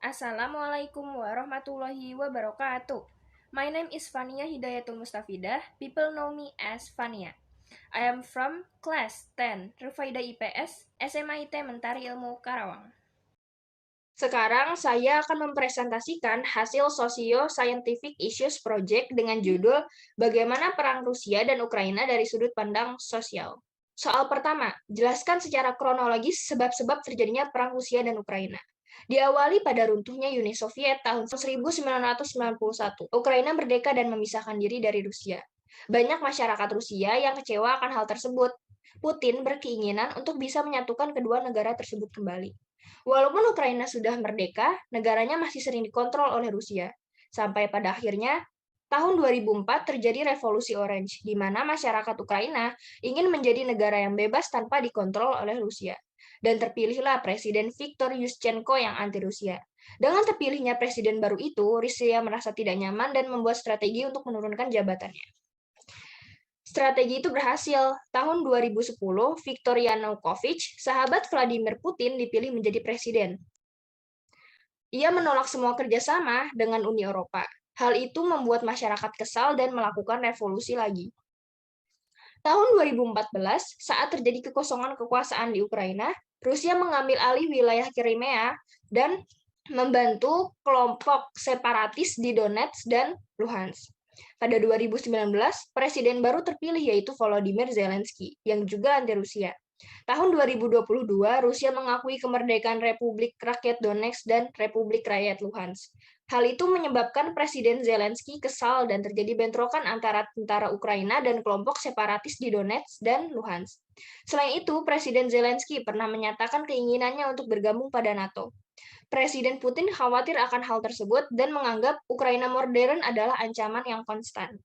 Assalamualaikum warahmatullahi wabarakatuh. My name is Fania Hidayatul Mustafidah. People know me as Fania. I am from class 10, Rufaida IPS, SMIT Mentari Ilmu Karawang. Sekarang saya akan mempresentasikan hasil Socio-Scientific Issues Project dengan judul Bagaimana Perang Rusia dan Ukraina dari Sudut Pandang Sosial. Soal pertama, jelaskan secara kronologis sebab-sebab terjadinya Perang Rusia dan Ukraina. Diawali pada runtuhnya Uni Soviet tahun 1991, Ukraina merdeka dan memisahkan diri dari Rusia. Banyak masyarakat Rusia yang kecewa akan hal tersebut. Putin berkeinginan untuk bisa menyatukan kedua negara tersebut kembali. Walaupun Ukraina sudah merdeka, negaranya masih sering dikontrol oleh Rusia. Sampai pada akhirnya, tahun 2004 terjadi revolusi Orange, di mana masyarakat Ukraina ingin menjadi negara yang bebas tanpa dikontrol oleh Rusia. Dan terpilihlah Presiden Viktor Yushchenko yang anti-Rusia. Dengan terpilihnya presiden baru itu, Rusia merasa tidak nyaman dan membuat strategi untuk menurunkan jabatannya. Strategi itu berhasil. Tahun 2010, Viktor Yanukovych, sahabat Vladimir Putin, dipilih menjadi presiden. Ia menolak semua kerjasama dengan Uni Eropa. Hal itu membuat masyarakat kesal dan melakukan revolusi lagi. Tahun 2014, saat terjadi kekosongan kekuasaan di Ukraina, Rusia mengambil alih wilayah Crimea dan membantu kelompok separatis di Donetsk dan Luhansk. Pada 2019, presiden baru terpilih yaitu Volodymyr Zelensky, yang juga anti-Rusia. Tahun 2022, Rusia mengakui kemerdekaan Republik Rakyat Donetsk dan Republik Rakyat Luhansk. Hal itu menyebabkan Presiden Zelensky kesal dan terjadi bentrokan antara tentara Ukraina dan kelompok separatis di Donetsk dan Luhansk. Selain itu, Presiden Zelensky pernah menyatakan keinginannya untuk bergabung pada NATO. Presiden Putin khawatir akan hal tersebut dan menganggap Ukraina modern adalah ancaman yang konstan.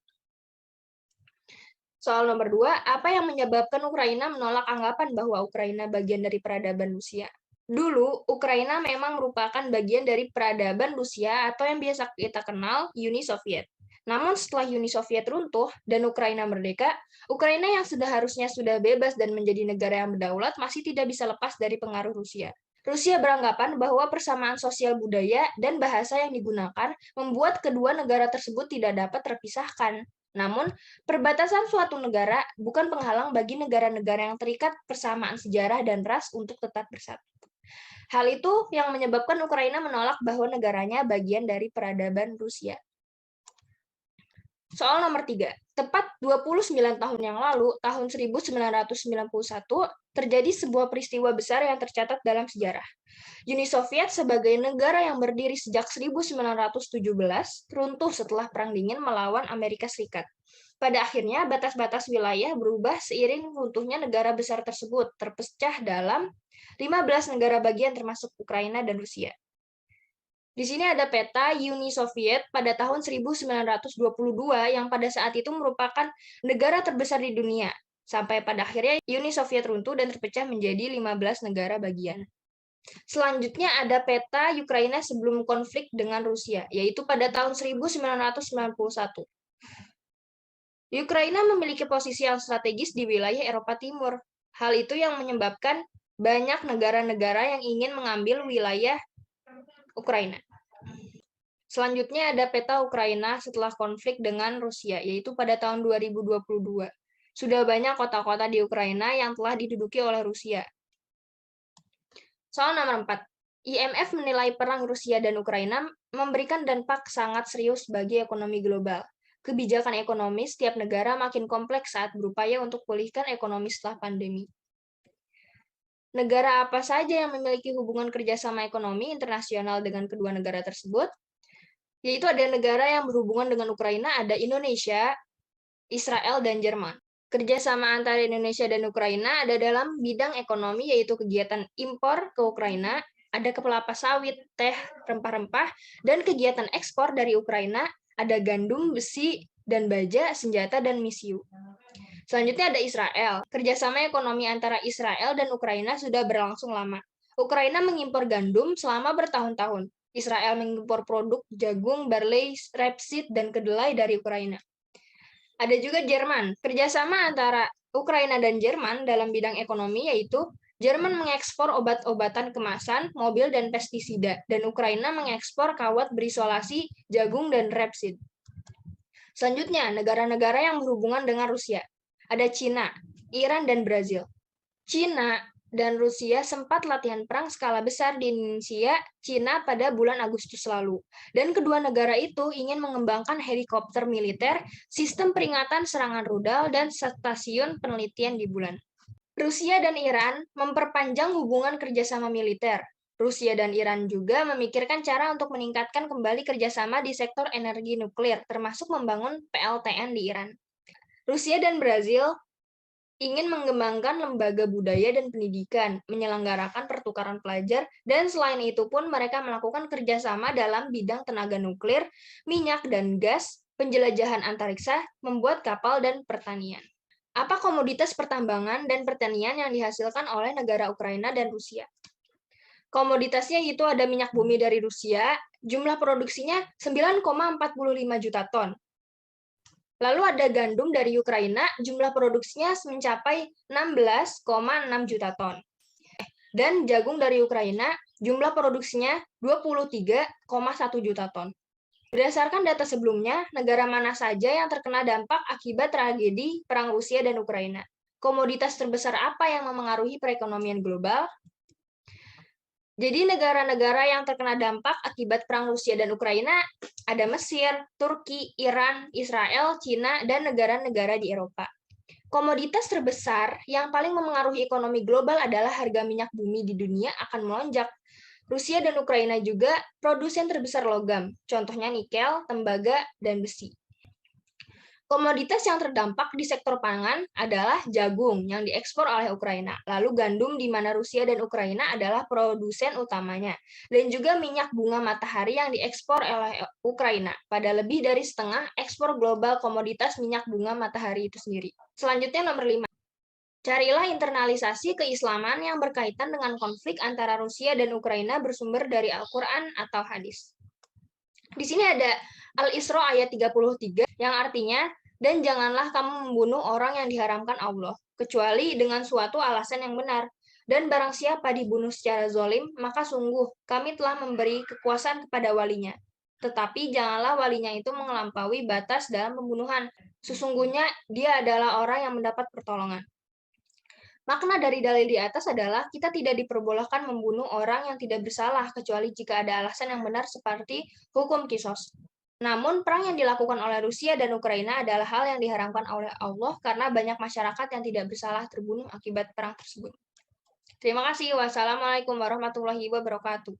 Soal nomor 2, apa yang menyebabkan Ukraina menolak anggapan bahwa Ukraina bagian dari peradaban Rusia? Dulu, Ukraina memang merupakan bagian dari peradaban Rusia atau yang biasa kita kenal Uni Soviet. Namun setelah Uni Soviet runtuh dan Ukraina merdeka, Ukraina yang harusnya sudah bebas dan menjadi negara yang berdaulat masih tidak bisa lepas dari pengaruh Rusia. Rusia beranggapan bahwa persamaan sosial budaya dan bahasa yang digunakan membuat kedua negara tersebut tidak dapat terpisahkan. Namun, perbatasan suatu negara bukan penghalang bagi negara-negara yang terikat persamaan sejarah dan ras untuk tetap bersatu. Hal itu yang menyebabkan Ukraina menolak bahwa negaranya bagian dari peradaban Rusia. Soal nomor 3, tepat 29 tahun yang lalu, tahun 1991, terjadi sebuah peristiwa besar yang tercatat dalam sejarah. Uni Soviet sebagai negara yang berdiri sejak 1917 runtuh setelah Perang Dingin melawan Amerika Serikat. Pada akhirnya, batas-batas wilayah berubah seiring runtuhnya negara besar tersebut, terpecah dalam 15 negara bagian termasuk Ukraina dan Rusia. Di sini ada peta Uni Soviet pada tahun 1922 yang pada saat itu merupakan negara terbesar di dunia, sampai pada akhirnya Uni Soviet runtuh dan terpecah menjadi 15 negara bagian. Selanjutnya ada peta Ukraina sebelum konflik dengan Rusia, yaitu pada tahun 1991. Ukraina memiliki posisi yang strategis di wilayah Eropa Timur. Hal itu yang menyebabkan banyak negara-negara yang ingin mengambil wilayah Ukraina. Selanjutnya ada peta Ukraina setelah konflik dengan Rusia, yaitu pada tahun 2022. Sudah banyak kota-kota di Ukraina yang telah diduduki oleh Rusia. Soal nomor 4. IMF menilai perang Rusia dan Ukraina memberikan dampak sangat serius bagi ekonomi global. Kebijakan ekonomi setiap negara makin kompleks saat berupaya untuk pulihkan ekonomi setelah pandemi. Negara apa saja yang memiliki hubungan kerjasama ekonomi internasional dengan kedua negara tersebut? Yaitu ada negara yang berhubungan dengan Ukraina, ada Indonesia, Israel, dan Jerman. Kerjasama antara Indonesia dan Ukraina ada dalam bidang ekonomi, yaitu kegiatan impor ke Ukraina, ada kelapa sawit, teh, rempah-rempah, dan kegiatan ekspor dari Ukraina, ada gandum, besi, dan baja, senjata, dan misiu. Selanjutnya ada Israel. Kerjasama ekonomi antara Israel dan Ukraina sudah berlangsung lama. Ukraina mengimpor gandum selama bertahun-tahun. Israel mengimpor produk jagung, barley, rapeseed, dan kedelai dari Ukraina. Ada juga Jerman. Kerjasama antara Ukraina dan Jerman dalam bidang ekonomi yaitu Jerman mengekspor obat-obatan kemasan, mobil, dan pestisida, dan Ukraina mengekspor kawat berisolasi, jagung, dan rapeseed. Selanjutnya, negara-negara yang berhubungan dengan Rusia. Ada Cina, Iran, dan Brazil. Cina dan Rusia sempat latihan perang skala besar di Indonesia, Cina pada bulan Agustus lalu. Dan kedua negara itu ingin mengembangkan helikopter militer, sistem peringatan serangan rudal, dan stasiun penelitian di bulan. Rusia dan Iran memperpanjang hubungan kerjasama militer. Rusia dan Iran juga memikirkan cara untuk meningkatkan kembali kerjasama di sektor energi nuklir, termasuk membangun PLTN di Iran. Rusia dan Brazil ingin mengembangkan lembaga budaya dan pendidikan, menyelenggarakan pertukaran pelajar, dan selain itu pun mereka melakukan kerjasama dalam bidang tenaga nuklir, minyak dan gas, penjelajahan antariksa, membuat kapal, dan pertanian. Apa komoditas pertambangan dan pertanian yang dihasilkan oleh negara Ukraina dan Rusia? Komoditasnya itu ada minyak bumi dari Rusia, jumlah produksinya 9,45 juta ton. Lalu ada gandum dari Ukraina, jumlah produksinya mencapai 16,6 juta ton. Dan jagung dari Ukraina, jumlah produksinya 23,1 juta ton. Berdasarkan data sebelumnya, negara mana saja yang terkena dampak akibat tragedi Perang Rusia dan Ukraina? Komoditas terbesar apa yang memengaruhi perekonomian global? Jadi negara-negara yang terkena dampak akibat Perang Rusia dan Ukraina ada Mesir, Turki, Iran, Israel, Cina, dan negara-negara di Eropa. Komoditas terbesar yang paling memengaruhi ekonomi global adalah harga minyak bumi di dunia akan melonjak. Rusia dan Ukraina juga produsen terbesar logam, contohnya nikel, tembaga, dan besi. Komoditas yang terdampak di sektor pangan adalah jagung yang diekspor oleh Ukraina, lalu gandum di mana Rusia dan Ukraina adalah produsen utamanya, dan juga minyak bunga matahari yang diekspor oleh Ukraina pada lebih dari setengah ekspor global komoditas minyak bunga matahari itu sendiri. Selanjutnya nomor 5. Carilah internalisasi keislaman yang berkaitan dengan konflik antara Rusia dan Ukraina bersumber dari Al-Quran atau hadis. Di sini ada Al-Isra ayat 33 yang artinya, dan janganlah kamu membunuh orang yang diharamkan Allah, kecuali dengan suatu alasan yang benar. Dan barang siapa dibunuh secara zolim, maka sungguh kami telah memberi kekuasaan kepada walinya. Tetapi janganlah walinya itu melampaui batas dalam pembunuhan. Sesungguhnya dia adalah orang yang mendapat pertolongan. Makna dari dalil di atas adalah kita tidak diperbolehkan membunuh orang yang tidak bersalah kecuali jika ada alasan yang benar seperti hukum kisos. Namun, perang yang dilakukan oleh Rusia dan Ukraina adalah hal yang diharamkan oleh Allah karena banyak masyarakat yang tidak bersalah terbunuh akibat perang tersebut. Terima kasih. Wassalamualaikum warahmatullahi wabarakatuh.